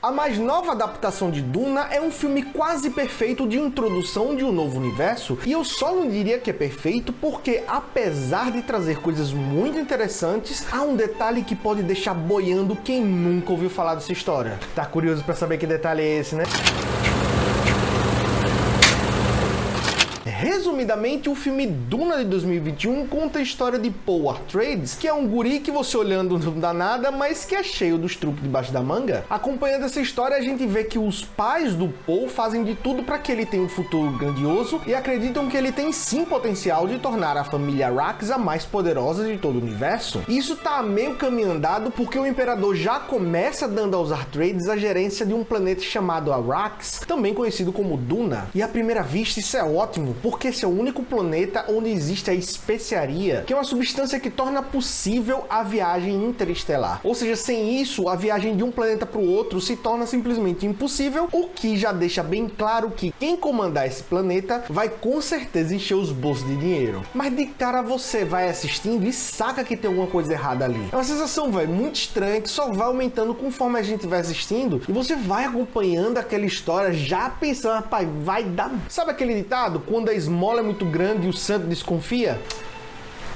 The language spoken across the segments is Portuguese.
A mais nova adaptação de Duna é um filme quase perfeito de introdução de um novo universo, e eu só não diria que é perfeito porque, apesar de trazer coisas muito interessantes, há um detalhe que pode deixar boiando quem nunca ouviu falar dessa história. Tá curioso pra saber que detalhe é esse, né? Resumidamente, o filme Duna de 2021 conta a história de Paul Atreides, que é um guri que você olhando não dá nada, mas que é cheio dos truques debaixo da manga. Acompanhando essa história, a gente vê que os pais do Paul fazem de tudo para que ele tenha um futuro grandioso e acreditam que ele tem sim potencial de tornar a família Arrakis a mais poderosa de todo o universo. Isso tá meio caminho andado porque o imperador já começa dando aos Atreides a gerência de um planeta chamado Arrakis, também conhecido como Duna. E à primeira vista isso é ótimo, porque esse é o único planeta onde existe a especiaria, que é uma substância que torna possível a viagem interestelar. Ou seja, sem isso, a viagem de um planeta para o outro se torna simplesmente impossível, o que já deixa bem claro que quem comandar esse planeta vai com certeza encher os bolsos de dinheiro. Mas de cara você vai assistindo e saca que tem alguma coisa errada ali. É uma sensação, velho, muito estranha que só vai aumentando conforme a gente vai assistindo e você vai acompanhando aquela história já pensando, rapaz, vai dar... Sabe aquele ditado? Quando a esmola é muito grande e o santo desconfia?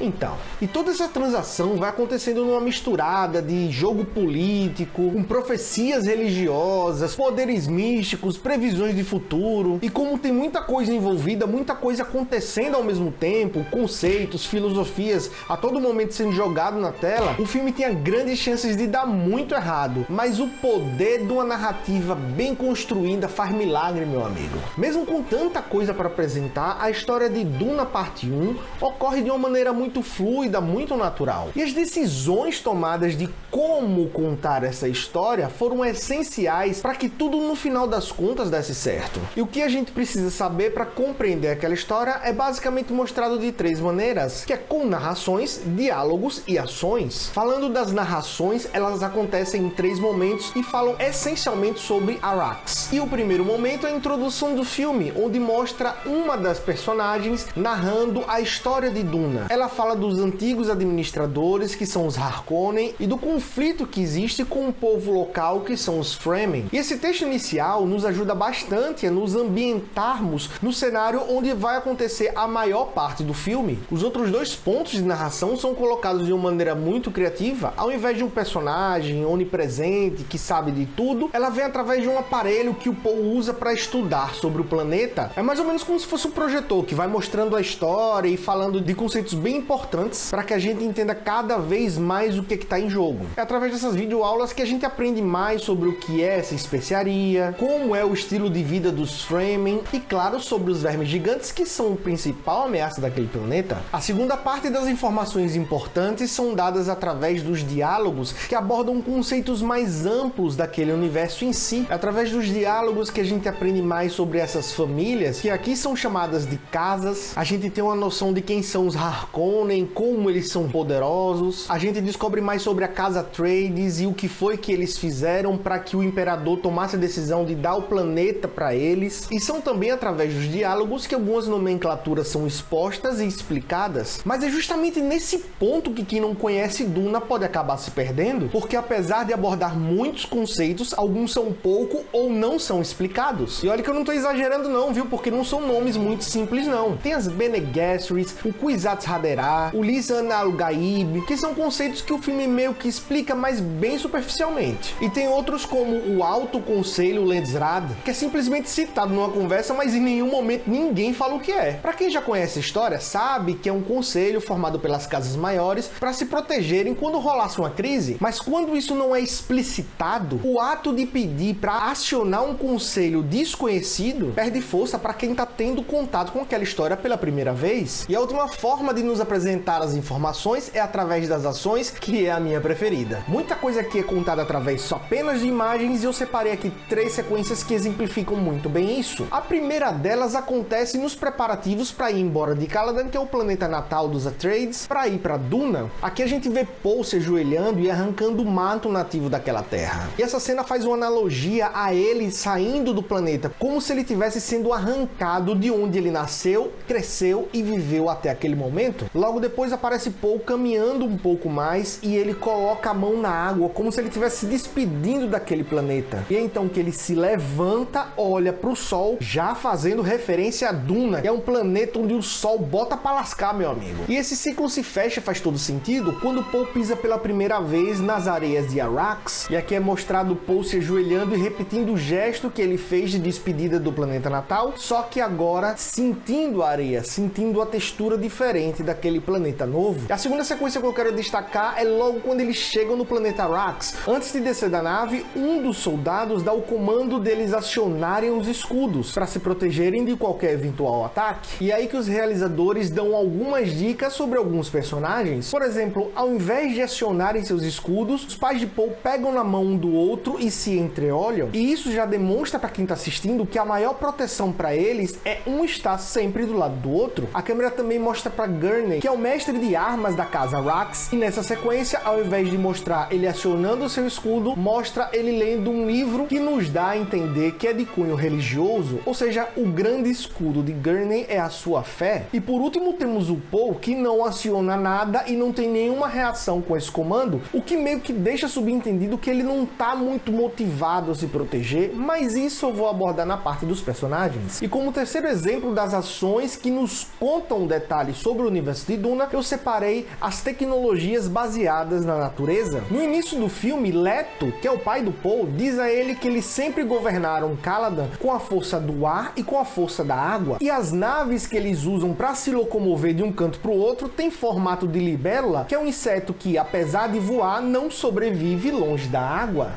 Então, e toda essa transação vai acontecendo numa misturada de jogo político, com profecias religiosas, poderes místicos, previsões de futuro, e como tem muita coisa envolvida, muita coisa acontecendo ao mesmo tempo, conceitos, filosofias a todo momento sendo jogado na tela, o filme tinha grandes chances de dar muito errado, mas o poder de uma narrativa bem construída faz milagre, meu amigo. Mesmo com tanta coisa para apresentar, a história de Duna Parte 1 ocorre de uma maneira muito fluida, muito natural. E as decisões tomadas de como contar essa história foram essenciais para que tudo no final das contas desse certo. E o que a gente precisa saber para compreender aquela história é basicamente mostrado de três maneiras, que é com narrações, diálogos e ações. Falando das narrações, elas acontecem em três momentos e falam essencialmente sobre Arrakis. E o primeiro momento é a introdução do filme, onde mostra uma das personagens narrando a história de Duna. Ela fala dos antigos administradores, que são os Harkonnen, e do conflito que existe com o povo local, que são os Fremen. E esse texto inicial nos ajuda bastante a nos ambientarmos no cenário onde vai acontecer a maior parte do filme. Os outros dois pontos de narração são colocados de uma maneira muito criativa. Ao invés de um personagem onipresente que sabe de tudo, ela vem através de um aparelho que o Paul usa para estudar sobre o planeta. É mais ou menos como se fosse um projetor que vai mostrando a história e falando de conceitos bem importantes para que a gente entenda cada vez mais o que está em jogo. É através dessas videoaulas que a gente aprende mais sobre o que é essa especiaria, como é o estilo de vida dos Fremen e, claro, sobre os vermes gigantes que são a principal ameaça daquele planeta. A segunda parte das informações importantes são dadas através dos diálogos que abordam conceitos mais amplos daquele universo em si. É através dos diálogos que a gente aprende mais sobre essas famílias, que aqui são chamadas de casas. A gente tem uma noção de quem são os Harkonnen, como eles são poderosos. A gente descobre mais sobre a casa Atreides e o que foi que eles fizeram para que o imperador tomasse a decisão de dar o planeta para eles. E são também através dos diálogos que algumas nomenclaturas são expostas e explicadas. Mas é justamente nesse ponto que quem não conhece Duna pode acabar se perdendo, porque apesar de abordar muitos conceitos, alguns são pouco ou não são explicados. E olha que eu não estou exagerando não, viu? Porque não são nomes muito simples não. Tem as Bene Gesserit, o Kwisatz Haderach, o Lisan al-Gaib, que são conceitos que o filme meio que explica, mas bem superficialmente. E tem outros como o Alto Conselho Landsraad, que é simplesmente citado numa conversa, mas em nenhum momento ninguém fala o que é. Para quem já conhece a história, sabe que é um conselho formado pelas casas maiores para se protegerem quando rolasse uma crise, mas quando isso não é explicitado, o ato de pedir para acionar um conselho desconhecido perde força para quem está tendo contato com aquela história pela primeira vez. E a última forma de nos apresentar as informações é através das ações, que é a minha preferida. Muita coisa aqui é contada através só apenas de imagens e eu separei aqui três sequências que exemplificam muito bem isso. A primeira delas acontece nos preparativos para ir embora de Caladan, que é o planeta natal dos Atreides, para ir para Duna. Aqui a gente vê Paul se ajoelhando e arrancando o mato nativo daquela terra. E essa cena faz uma analogia a ele saindo do planeta, como se ele tivesse sendo arrancado de onde ele nasceu, cresceu e viveu até aquele momento. Logo depois aparece Paul caminhando um pouco mais e ele coloca a mão na água como se ele estivesse se despedindo daquele planeta. E é então que ele se levanta, olha pro Sol, já fazendo referência a Duna, que é um planeta onde o Sol bota pra lascar, meu amigo. E esse ciclo se fecha, faz todo sentido, quando Paul pisa pela primeira vez nas areias de Arrakis. E aqui é mostrado Paul se ajoelhando e repetindo o gesto que ele fez de despedida do planeta natal, só que agora sentindo a areia, sentindo a textura diferente daquele planeta novo. E a segunda sequência que eu quero destacar é logo quando eles chegam no planeta Arrakis. Antes de descer da nave, um dos soldados dá o comando deles acionarem os escudos para se protegerem de qualquer eventual ataque. E é aí que os realizadores dão algumas dicas sobre alguns personagens. Por exemplo, ao invés de acionarem seus escudos, os pais de Paul pegam na mão um do outro e se entreolham. E isso já demonstra para quem está assistindo que a maior proteção para eles é um estar sempre do lado do outro. A câmera também mostra para Gurney, que é o mestre de armas da casa Arrakis, e nessa sequência, ao invés de mostrar ele acionando o seu escudo, mostra ele lendo um livro que nos dá a entender que é de cunho religioso, ou seja, o grande escudo de Gurney é a sua fé. E por último temos o Paul, que não aciona nada e não tem nenhuma reação com esse comando, o que meio que deixa subentendido que ele não tá muito motivado a se proteger, mas isso eu vou abordar na parte dos personagens. E como terceiro exemplo das ações que nos contam detalhes sobre o universo de Duna, eu separei as tecnologias baseadas na natureza. No início do filme, Leto, que é o pai do Paul, diz a ele que eles sempre governaram Caladan com a força do ar e com a força da água. E as naves que eles usam para se locomover de um canto para o outro têm formato de libélula, que é um inseto que, apesar de voar, não sobrevive longe da água.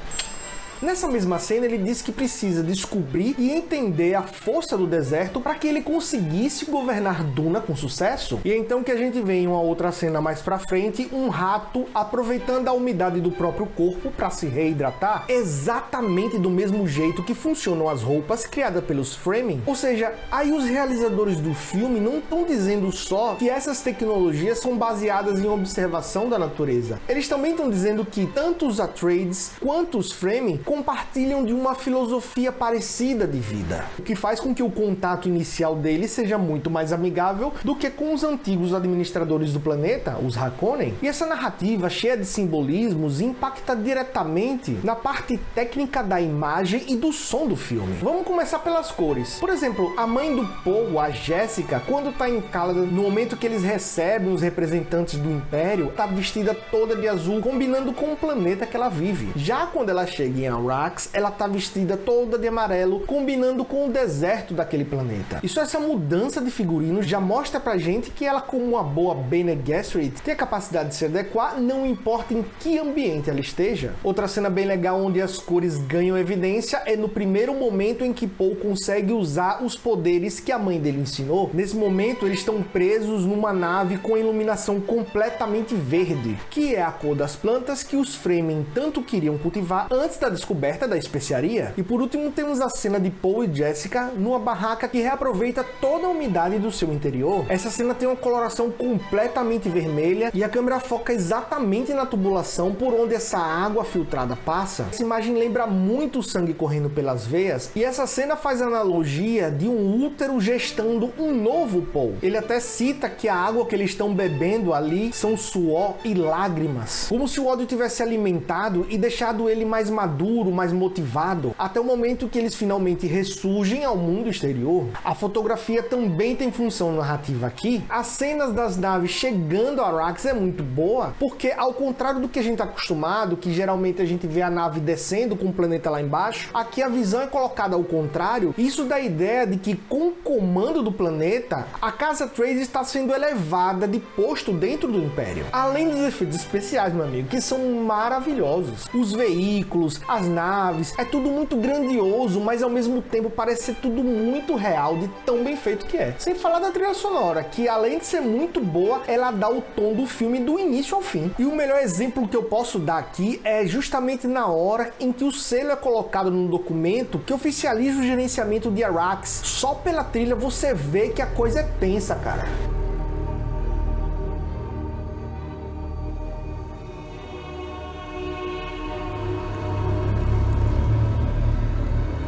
Nessa mesma cena, ele diz que precisa descobrir e entender a força do deserto para que ele conseguisse governar Duna com sucesso. E é então que a gente vê em uma outra cena mais pra frente, um rato aproveitando a umidade do próprio corpo para se reidratar, exatamente do mesmo jeito que funcionam as roupas criadas pelos Fremen. Ou seja, aí os realizadores do filme não estão dizendo só que essas tecnologias são baseadas em observação da natureza. Eles também estão dizendo que tanto os Atreides quanto os Fremen compartilham de uma filosofia parecida de vida, o que faz com que o contato inicial deles seja muito mais amigável do que com os antigos administradores do planeta, os Harkonnen. E essa narrativa cheia de simbolismos impacta diretamente na parte técnica da imagem e do som do filme. Vamos começar pelas cores. Por exemplo, a mãe do Paul, a Jéssica, quando tá em Caladan, no momento que eles recebem os representantes do Império, tá vestida toda de azul, combinando com o planeta que ela vive. Já quando ela chega em Arrakis, ela tá vestida toda de amarelo, combinando com o deserto daquele planeta. E só essa mudança de figurinos já mostra pra gente que ela, como uma boa Bene Gesserit, tem a capacidade de se adequar, não importa em que ambiente ela esteja. Outra cena bem legal onde as cores ganham evidência é no primeiro momento em que Paul consegue usar os poderes que a mãe dele ensinou. Nesse momento, eles estão presos numa nave com iluminação completamente verde, que é a cor das plantas que os Fremen tanto queriam cultivar antes da descoberta da especiaria. E por último temos a cena de Paul e Jessica numa barraca que reaproveita toda a umidade do seu interior. Essa cena tem uma coloração completamente vermelha e a câmera foca exatamente na tubulação por onde essa água filtrada passa. Essa imagem lembra muito o sangue correndo pelas veias e essa cena faz analogia de um útero gestando um novo Paul. Ele até cita que a água que eles estão bebendo ali são suor e lágrimas, como se o ódio tivesse alimentado e deixado ele mais maduro, mais motivado, até o momento que eles finalmente ressurgem ao mundo exterior. A fotografia também tem função narrativa aqui. As cenas das naves chegando a Arrakis é muito boa, porque ao contrário do que a gente está acostumado, que geralmente a gente vê a nave descendo com o planeta lá embaixo, aqui a visão é colocada ao contrário. Isso dá a ideia de que com o comando do planeta, a casa Atreides está sendo elevada de posto dentro do Império. Além dos efeitos especiais, meu amigo, que são maravilhosos. Os veículos, as naves, é tudo muito grandioso, mas ao mesmo tempo parece ser tudo muito real de tão bem feito que é. Sem falar da trilha sonora, que além de ser muito boa, ela dá o tom do filme do início ao fim. E o melhor exemplo que eu posso dar aqui é justamente na hora em que o selo é colocado no documento que oficializa o gerenciamento de Arrakis. Só pela trilha você vê que a coisa é tensa, cara.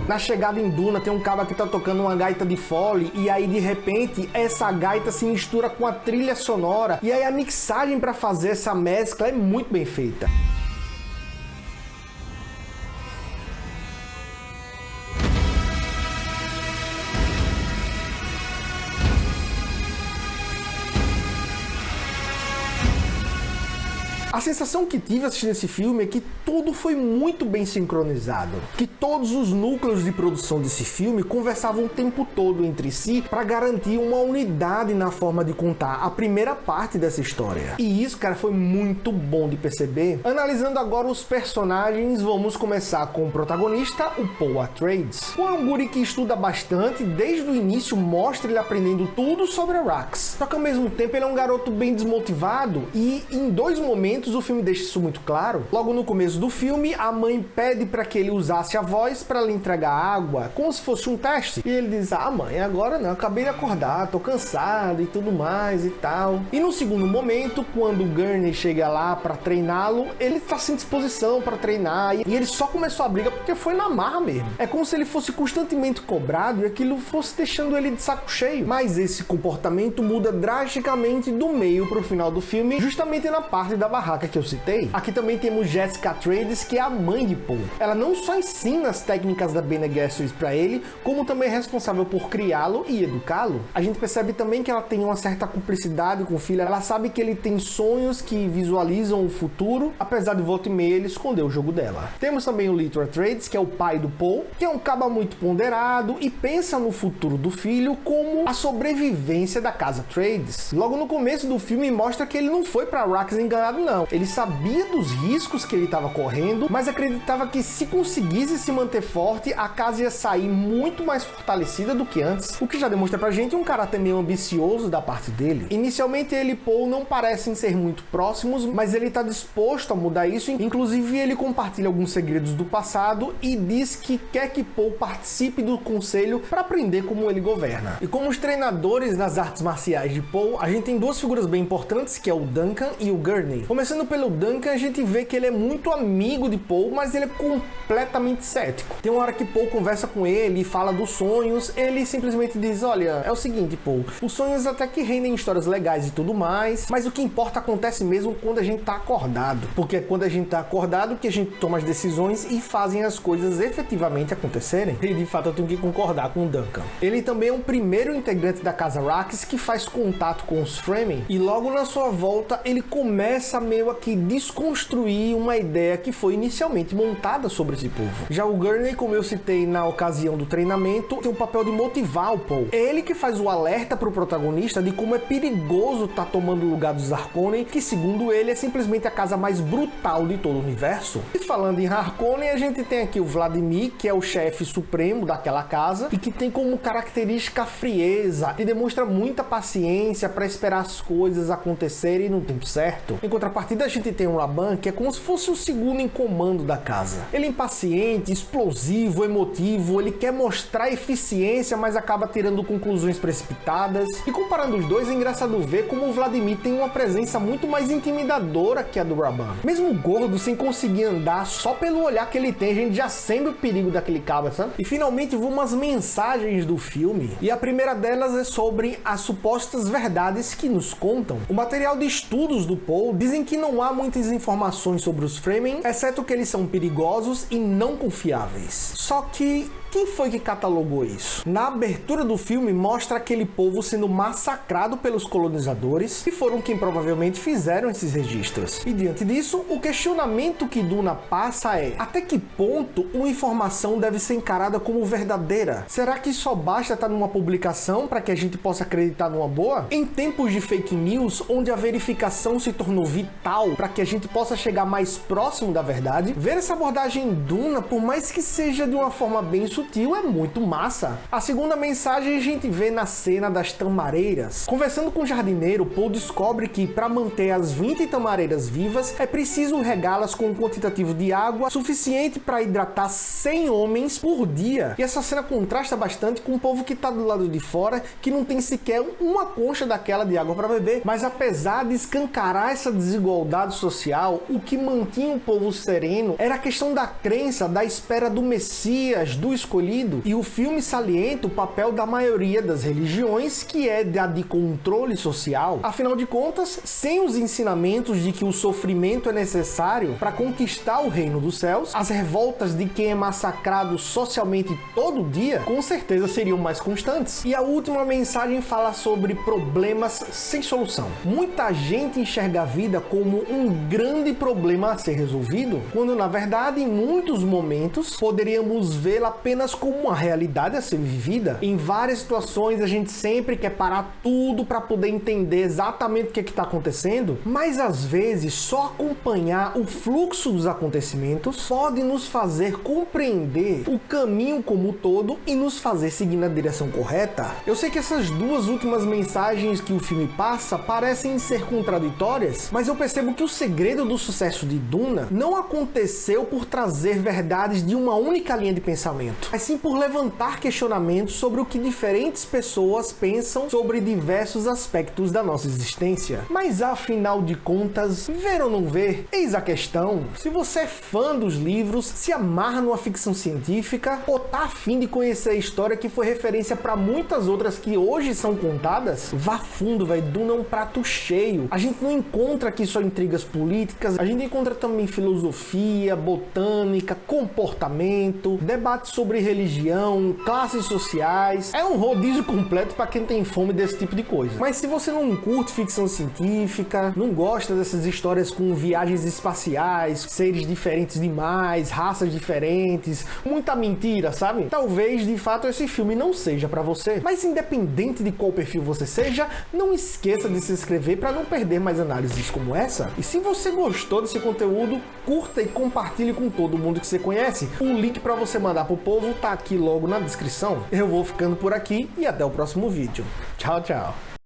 Na chegada em Duna tem um cara que tá tocando uma gaita de fole e aí de repente essa gaita se mistura com a trilha sonora e aí a mixagem para fazer essa mescla é muito bem feita. A sensação que tive assistindo esse filme é que tudo foi muito bem sincronizado, que todos os núcleos de produção desse filme conversavam o tempo todo entre si para garantir uma unidade na forma de contar a primeira parte dessa história. E isso, cara, foi muito bom de perceber. Analisando agora os personagens, vamos começar com o protagonista, o Paul Atreides. Paul é um guri que estuda bastante, desde o início mostra ele aprendendo tudo sobre Arrakis. Só que ao mesmo tempo ele é um garoto bem desmotivado e em dois momentos o filme deixa isso muito claro. Logo no começo do filme, a mãe pede para que ele usasse a voz para lhe entregar água, como se fosse um teste. E ele diz: ah, mãe, agora não, acabei de acordar, tô cansado e tudo mais e tal. E no segundo momento, quando o Gurney chega lá para treiná-lo, ele tá sem disposição para treinar e ele só começou a briga porque foi na marra mesmo. É como se ele fosse constantemente cobrado e aquilo fosse deixando ele de saco cheio. Mas esse comportamento muda drasticamente do meio pro final do filme, justamente na parte da barraca que eu citei. Aqui também temos Jessica Atreides, que é a mãe de Paul. Ela não só ensina as técnicas da Bene Gesserit para ele, como também é responsável por criá-lo e educá-lo. A gente percebe também que ela tem uma certa cumplicidade com o filho. Ela sabe que ele tem sonhos que visualizam o futuro, apesar de volta e meia ele esconder o jogo dela. Temos também o Leto Atreides, que é o pai do Paul, que é um caba muito ponderado e pensa no futuro do filho como a sobrevivência da casa Atreides. Logo no começo do filme mostra que ele não foi para Arrakis enganado não. Ele sabia dos riscos que ele estava correndo, mas acreditava que se conseguisse se manter forte, a casa ia sair muito mais fortalecida do que antes, o que já demonstra pra gente um caráter meio ambicioso da parte dele. Inicialmente ele e Paul não parecem ser muito próximos, mas ele está disposto a mudar isso, inclusive ele compartilha alguns segredos do passado e diz que quer que Paul participe do conselho para aprender como ele governa. E como os treinadores nas artes marciais de Paul, a gente tem duas figuras bem importantes, que é o Duncan e o Gurney. Começando pelo Duncan, a gente vê que ele é muito amigo de Paul, mas ele é completamente cético. Tem uma hora que Paul conversa com ele e fala dos sonhos, ele simplesmente diz: olha, é o seguinte, Paul, os sonhos até que rendem histórias legais e tudo mais, mas o que importa acontece mesmo quando a gente tá acordado, porque é quando a gente tá acordado que a gente toma as decisões e fazem as coisas efetivamente acontecerem. E de fato eu tenho que concordar com o Duncan. Ele também é o primeiro integrante da casa Arrakis que faz contato com os Fremen, e logo na sua volta ele começa meio a que desconstruir uma ideia que foi inicialmente montada sobre esse povo. Já o Gurney, como eu citei na ocasião do treinamento, tem o papel de motivar o Paul. É ele que faz o alerta pro protagonista de como é perigoso estar tomando o lugar dos Harkonnen, que segundo ele é simplesmente a casa mais brutal de todo o universo. E falando em Harkonnen, a gente tem aqui o Vladimir, que é o chefe supremo daquela casa e que tem como característica a frieza e demonstra muita paciência para esperar as coisas acontecerem no tempo certo. Em contrapartida, a gente tem o Laban, que é como se fosse o segundo em comando da casa. Ele é impaciente, explosivo, emotivo, ele quer mostrar eficiência, mas acaba tirando conclusões precipitadas. E comparando os dois, é engraçado ver como o Vladimir tem uma presença muito mais intimidadora que a do Laban. Mesmo gordo, sem conseguir andar, só pelo olhar que ele tem, a gente já sente o perigo daquele cabra, sabe? E finalmente vamos às mensagens do filme. E a primeira delas é sobre as supostas verdades que nos contam. O material de estudos do Paul dizem que não há muitas informações sobre os Fremen, exceto que eles são perigosos e não confiáveis. Só que quem foi que catalogou isso? Na abertura do filme mostra aquele povo sendo massacrado pelos colonizadores, que foram quem provavelmente fizeram esses registros. E diante disso, o questionamento que Duna passa é: até que ponto uma informação deve ser encarada como verdadeira? Será que só basta estar numa publicação para que a gente possa acreditar numa boa? Em tempos de fake news, onde a verificação se tornou vital para que a gente possa chegar mais próximo da verdade, ver essa abordagem em Duna, por mais que seja de uma forma bem sutil, é muito massa. A segunda mensagem a gente vê na cena das tamareiras. Conversando com o jardineiro, Paul descobre que para manter as 20 tamareiras vivas é preciso regá-las com um quantitativo de água suficiente para hidratar 100 homens por dia. E essa cena contrasta bastante com o povo que está do lado de fora, que não tem sequer uma concha daquela de água para beber. Mas apesar de escancarar essa desigualdade social, o que mantinha o povo sereno era a questão da crença, da espera do Messias, do escolhido escolhido, e o filme salienta o papel da maioria das religiões, que é a de controle social. Afinal de contas, sem os ensinamentos de que o sofrimento é necessário para conquistar o reino dos céus, as revoltas de quem é massacrado socialmente todo dia, com certeza seriam mais constantes. E a última mensagem fala sobre problemas sem solução. Muita gente enxerga a vida como um grande problema a ser resolvido, quando na verdade, em muitos momentos, poderíamos vê-la apenas como uma realidade a ser vivida. Em várias situações, a gente sempre quer parar tudo para poder entender exatamente o que está acontecendo, mas às vezes só acompanhar o fluxo dos acontecimentos pode nos fazer compreender o caminho como um todo e nos fazer seguir na direção correta. Eu sei que essas duas últimas mensagens que o filme passa parecem ser contraditórias, mas eu percebo que o segredo do sucesso de Duna não aconteceu por trazer verdades de uma única linha de pensamento, mas sim por levantar questionamentos sobre o que diferentes pessoas pensam sobre diversos aspectos da nossa existência. Mas afinal de contas, ver ou não ver? Eis a questão. Se você é fã dos livros, se amarra numa ficção científica ou tá a fim de conhecer a história que foi referência para muitas outras que hoje são contadas, vá fundo, velho. Duna é um prato cheio. A gente não encontra aqui só intrigas políticas, a gente encontra também filosofia, botânica, comportamento, debates sobre religião, classes sociais. É um rodízio completo para quem tem fome desse tipo de coisa. Mas se você não curte ficção científica, não gosta dessas histórias com viagens espaciais, seres diferentes demais, raças diferentes, muita mentira, sabe? Talvez de fato esse filme não seja para você. Mas independente de qual perfil você seja, não esqueça de se inscrever para não perder mais análises como essa. E se você gostou desse conteúdo, curta e compartilhe com todo mundo que você conhece. O link para você mandar pro povo tá aqui logo na descrição. Eu vou ficando por aqui e até o próximo vídeo. Tchau, tchau.